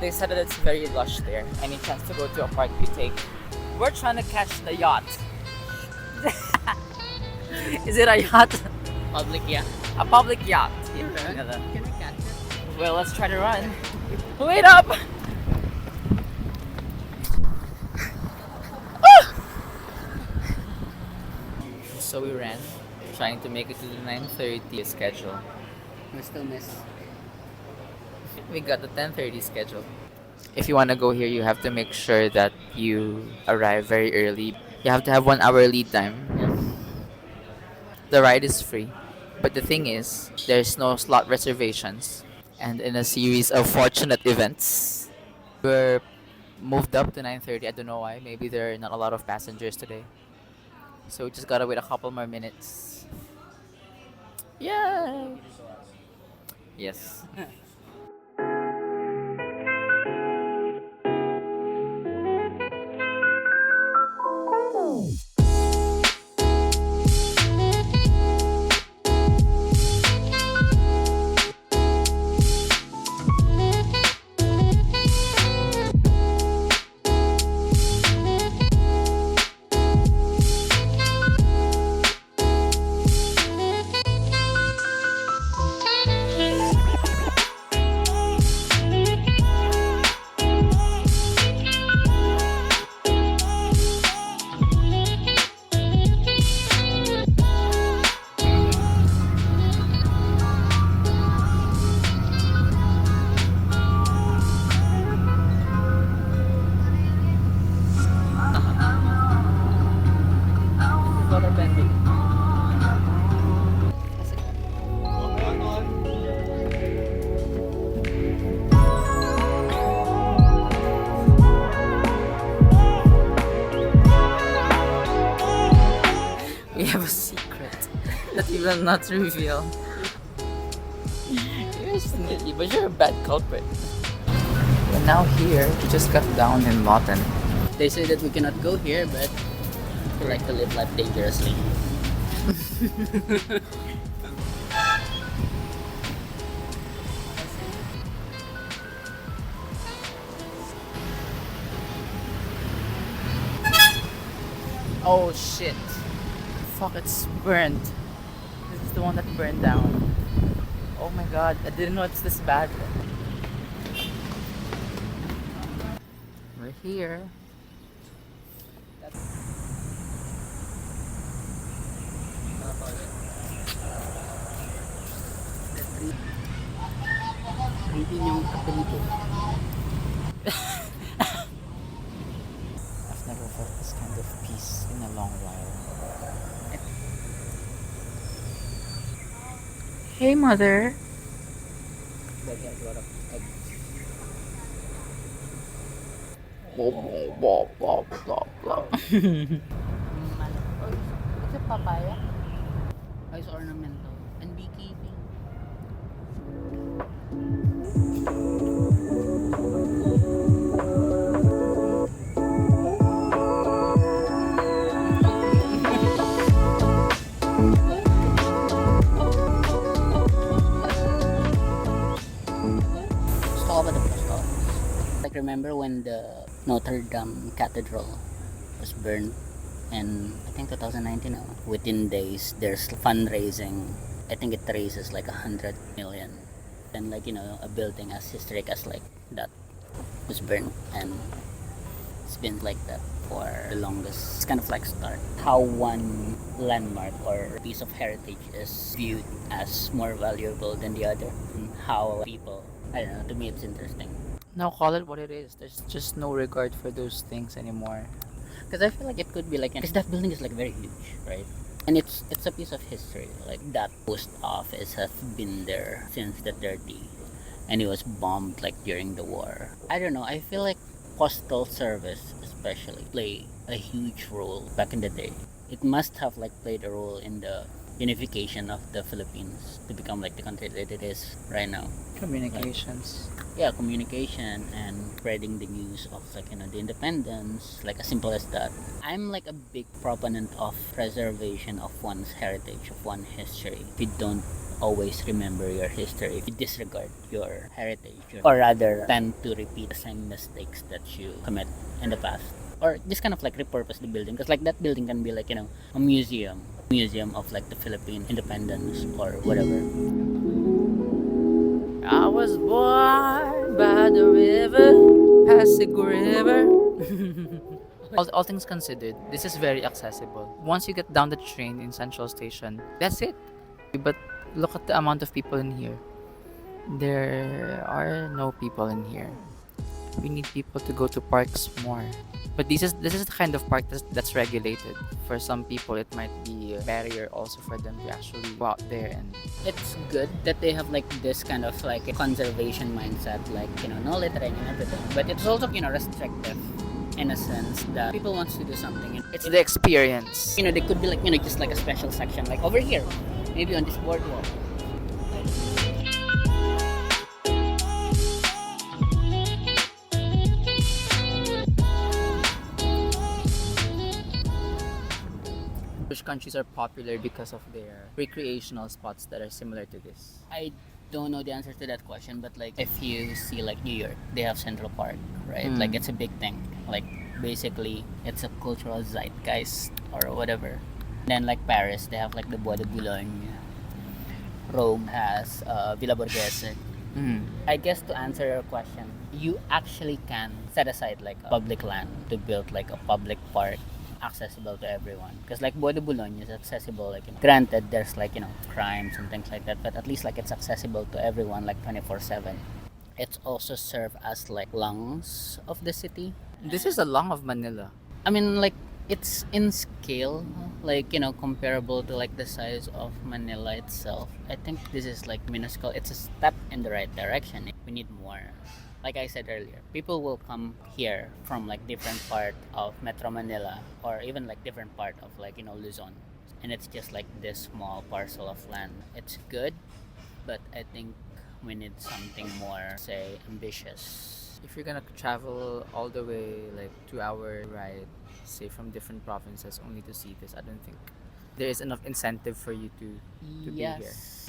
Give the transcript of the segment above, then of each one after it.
They said that it's very lush there. Any chance to go to a park you take. We're trying to catch the yacht. Is it a yacht? Public, yeah. A public yacht. Can we catch it? Well, let's try to run. Wait up! So we ran, trying to make it to the 9:30 schedule. We still miss. We got the 10:30 schedule. If you want to go here, you have to make sure that you arrive very early. You have to have 1 hour lead time. Yes. The ride is free, but the thing is, there's no slot reservations. And in a series of fortunate events, we're moved up to 9:30. I don't know why. Maybe there are not a lot of passengers today. So we just gotta wait a couple more minutes. Yay! Yes. We have a secret that we will not reveal. You're snitty, but you're a bad culprit. We're now here. We just got down in Lawton. They say that we cannot go here, but we like to live life dangerously. Oh shit. Fuck, it's burnt. This is the one that burned down. Oh my god, I didn't know it's this bad. We're here. Hindi yung apelido. I've never felt this kind of peace in a long while. Hey, mother. That has a lot of eggs. Blah, blah, blah, blah. Is it papaya? Oh, it's ornamental. And beekeeping. Let's talk about the post office. Like, remember when the Notre Dame Cathedral was burned? And I think 2019 now. Within days, there's fundraising. I think it raises like 100 million. And like, you know, a building as historic as like that was burned. And it's been like that for the longest. It's kind of like start. How one landmark or piece of heritage is viewed as more valuable than the other. And how people, I don't know, to me it's interesting. Now call it what it is. There's just no regard for those things anymore. Because I feel like it could be like, because that building is like very huge, right? And it's a piece of history. Like that post office has been there since the 30s, and it was bombed like during the war. I don't know. I feel like postal service especially play a huge role back in the day. It must have like played a role in the unification of the Philippines to become like the country that it is right now. Communications. Yeah, communication and spreading the news of like, you know, the independence, like as simple as that. I'm like a big proponent of preservation of one's heritage, of one's history. If you don't always remember your history if you disregard your heritage, or rather tend to repeat the same mistakes that you commit in the past, or just kind of like repurpose the building, because like that building can be like, you know, a museum of like the Philippine independence or whatever. I was born by the river, Pasig River. All things considered, this is very accessible. Once you get down the train in Central Station, that's it. But look at the amount of people in here. There are no people in here. We need people to go to parks more. But this is the kind of park that's regulated. For some people, it might be a barrier also for them to actually go out there and. It's good that they have like this kind of like a conservation mindset, like, you know, no littering and everything, but it's also, you know, restrictive in a sense that people wants to do something. It's the experience. You know, they could be like, you know, just like a special section like over here, maybe on this boardwalk. Which countries are popular because of their recreational spots that are similar to this? I don't know the answer to that question, but like if you see like New York, they have Central Park, right? Mm. Like it's a big thing. Like basically it's a cultural zeitgeist or whatever. Then like Paris, they have like the Bois de Boulogne. Rome has Villa Borghese. Mm. I guess to answer your question, you actually can set aside like a public land to build like a public park accessible to everyone, because like Bois de Boulogne is accessible, like, you know, granted there's like, you know, crimes and things like that, but at least like it's accessible to everyone like 24/7. It's also served as like lungs of the city. This is a lung of Manila. I mean, like, it's in scale, like, you know, comparable to like the size of Manila itself. I think this is like minuscule. It's a step in the right direction. We need more. Like I said earlier, people will come here from like different part of Metro Manila, or even like different part of like, you know, Luzon, and it's just like this small parcel of land. It's good, but I think we need something more, say, ambitious. If you're gonna travel all the way like 2 hour ride, say from different provinces only to see this, I don't think there is enough incentive for you to be here. Yes,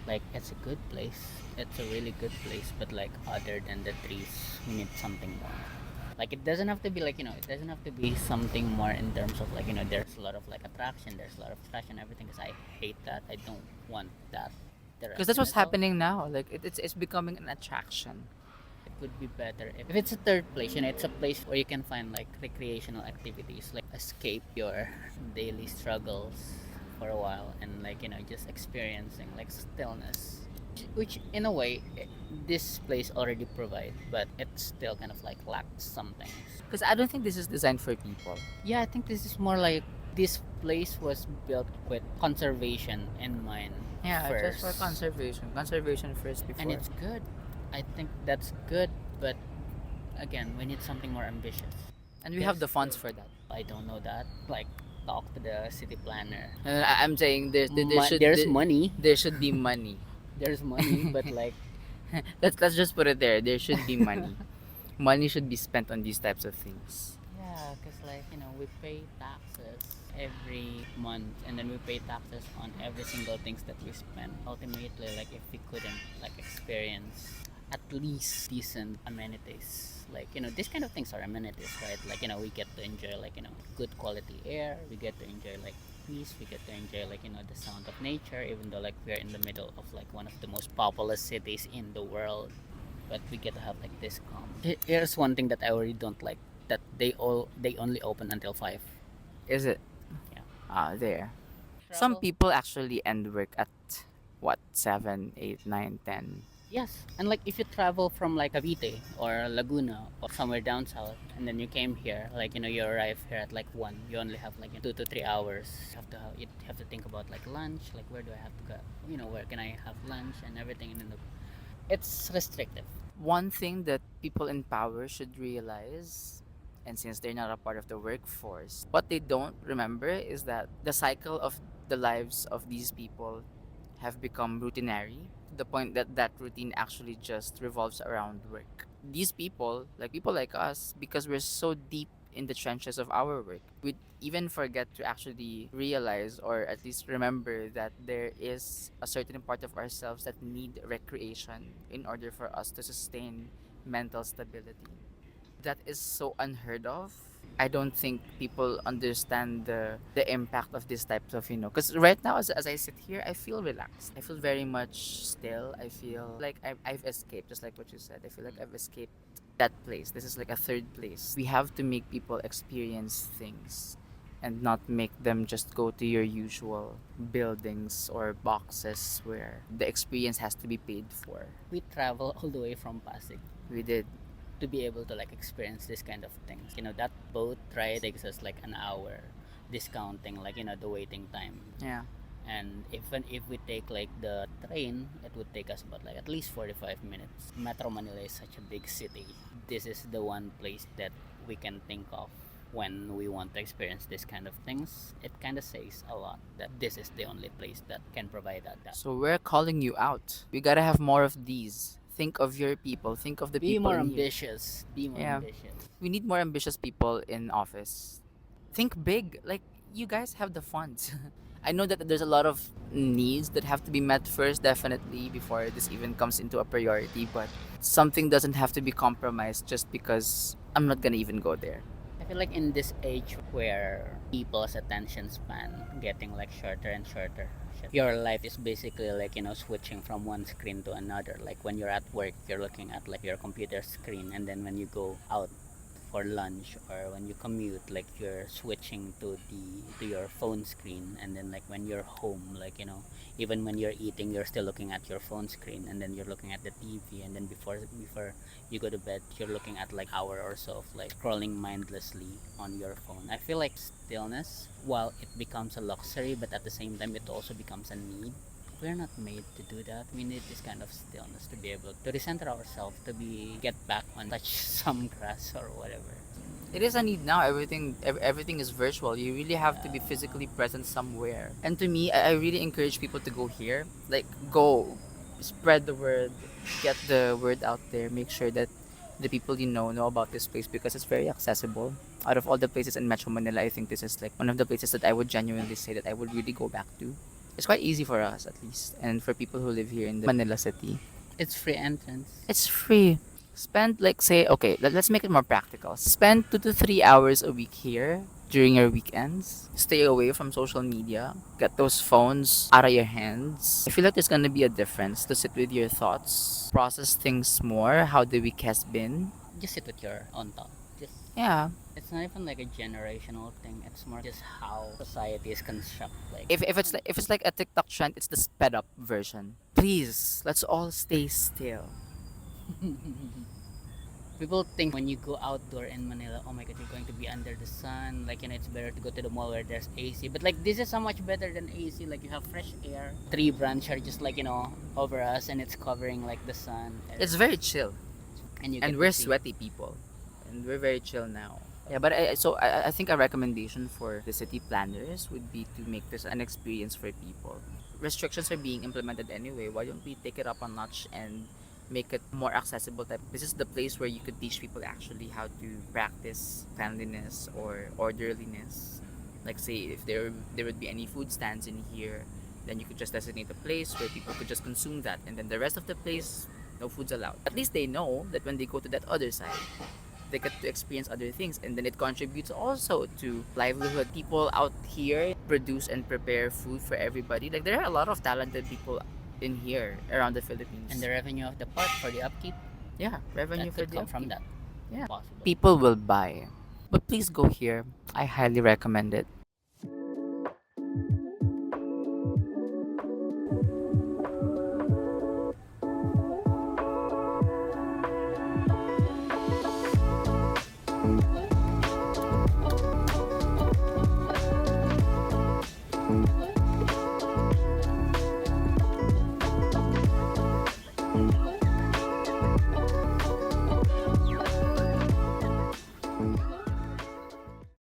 like it's a good place. It's a really good place, but like other than the trees, we need something more. Like it doesn't have to be like, you know, it doesn't have to be something more in terms of like, you know, there's a lot of like attraction, there's a lot of trash and everything. Because I hate that. I don't want that. Because that's what's happening now. Like it's becoming an attraction. It would be better if it's a third place, you know, it's a place where you can find like recreational activities, like escape your daily struggles for a while, and like, you know, just experiencing like stillness, which in a way this place already provide, but it still kind of like lacks something. Because I don't think this is designed for people. Yeah, I think this is more like this place was built with conservation in mind. Yeah, first. just for conservation first before. And it's good. I think that's good, but again, we need something more ambitious. And we have the funds for that. I don't know that. Like, talk to the city planner. And I'm saying There's money. There should be money. There's money, but like, Let's just put it there. There should be money. Money should be spent on these types of things. yeah, because like, you know, we pay taxes every month, and then we pay taxes on every single things that we spend. Ultimately, like, if we couldn't like experience at least decent amenities, like, you know, these kind of things are amenities, right? Like, you know, we get to enjoy like, you know, good quality air, we get to enjoy like peace, we get to enjoy like, you know, the sound of nature, even though like we're in the middle of like one of the most populous cities in the world, but we get to have like this calm. Here's one thing that I already don't like, that they only open until 5. Is it? Yeah. There. Some people actually end work at what, 7, 8, 9, 10. Yes, and like if you travel from like Cavite or Laguna or somewhere down south, and then you came here, like, you know, you arrive here at like 1, you only have like 2 to 3 hours. You have to think about like lunch, like where do I have to go? You know, where can I have lunch and everything, and then it's restrictive. One thing that people in power should realize, and since they're not a part of the workforce, what they don't remember is that the cycle of the lives of these people have become routinary to the point that that routine actually just revolves around work. These people like us, because we're so deep in the trenches of our work, we even forget to actually realize or at least remember that there is a certain part of ourselves that need recreation in order for us to sustain mental stability. That is so unheard of. I don't think people understand the impact of these types of, because right now, as I sit here, I feel relaxed. I feel very much still. I feel like I've escaped, just like what you said. I feel like I've escaped that place. This is like a third place. We have to make people experience things and not make them just go to your usual buildings or boxes where the experience has to be paid for. We travel all the way from Pasig We did. to be able to like experience this kind of things. That boat ride takes us like an hour, discounting like the waiting time. Yeah. And even if we take like the train, it would take us about like at least 45 minutes. Metro Manila is such a big city. This is the one place that we can think of when we want to experience this kind of things. It kind of says a lot that this is the only place that can provide that. So we're calling you out. We gotta have more of these. Think of your people. Think of the Be people more in here. ambitious. Be more Yeah. ambitious. We need more ambitious people in office. Think big. Like, you guys have the funds. I know that there's a lot of needs that have to be met first, definitely, before this even comes into a priority, but something doesn't have to be compromised just because I'm not gonna even go there. I feel like in this age where people's attention span getting like shorter and shorter, your life is basically like switching from one screen to another. Like when you're at work, you're looking at like your computer screen, and then when you go out for lunch or when you commute, like you're switching to your phone screen, and then like when you're home, like even when you're eating, you're still looking at your phone screen, and then you're looking at the TV, and then before you go to bed, you're looking at like hour or so of like scrolling mindlessly on your phone. I feel like stillness, while it becomes a luxury, but at the same time it also becomes a need. We're not made to do that. We need this kind of stillness to be able to recenter ourselves, to be get back on touch some grass or whatever. It is a need now. Everything is virtual. You really have to be physically present somewhere. And to me, I really encourage people to go here. Like, go, spread the word, get the word out there. Make sure that the people you know about this place because it's very accessible. Out of all the places in Metro Manila, I think this is like one of the places that I would genuinely say that I would really go back to. It's quite easy for us, at least, and for people who live here in the Manila city. It's free entrance. It's free. Spend, like, say, okay, let's make it more practical. Spend 2 to 3 hours a week here during your weekends. Stay away from social media. Get those phones out of your hands. I feel like there's gonna be a difference to sit with your thoughts, process things more, how the week has been. Just sit with your own thought. Just Yeah. It's not even like a generational thing. It's more just how society is constructed. Like If it's like a TikTok trend, it's the sped up version. Please, let's all stay still. people think when you go outdoor in Manila, oh my god, you're going to be under the sun. Like it's better to go to the mall where there's AC. But like this is so much better than AC. Like you have fresh air. Tree branch are just like over us, and it's covering like the sun. It's very chill. And you And get we're to see. sweaty people. And we're very chill now. Yeah, but I think a recommendation for the city planners would be to make this an experience for people. Restrictions are being implemented anyway. Why don't we take it up a notch and make it more accessible? That this is the place where you could teach people actually how to practice cleanliness or orderliness. Like, say if there would be any food stands in here, then you could just designate a place where people could just consume that, and then the rest of the place, no food's allowed. At least they know that when they go to that other side, they get to experience other things, and then it contributes also to livelihood. People out here produce and prepare food for everybody. Like, there are a lot of talented people in here around the Philippines. And the revenue of the park for the upkeep, yeah, revenue that for could the come from upkeep. that. Yeah, Possible. people will buy. But please go here. I highly recommend it.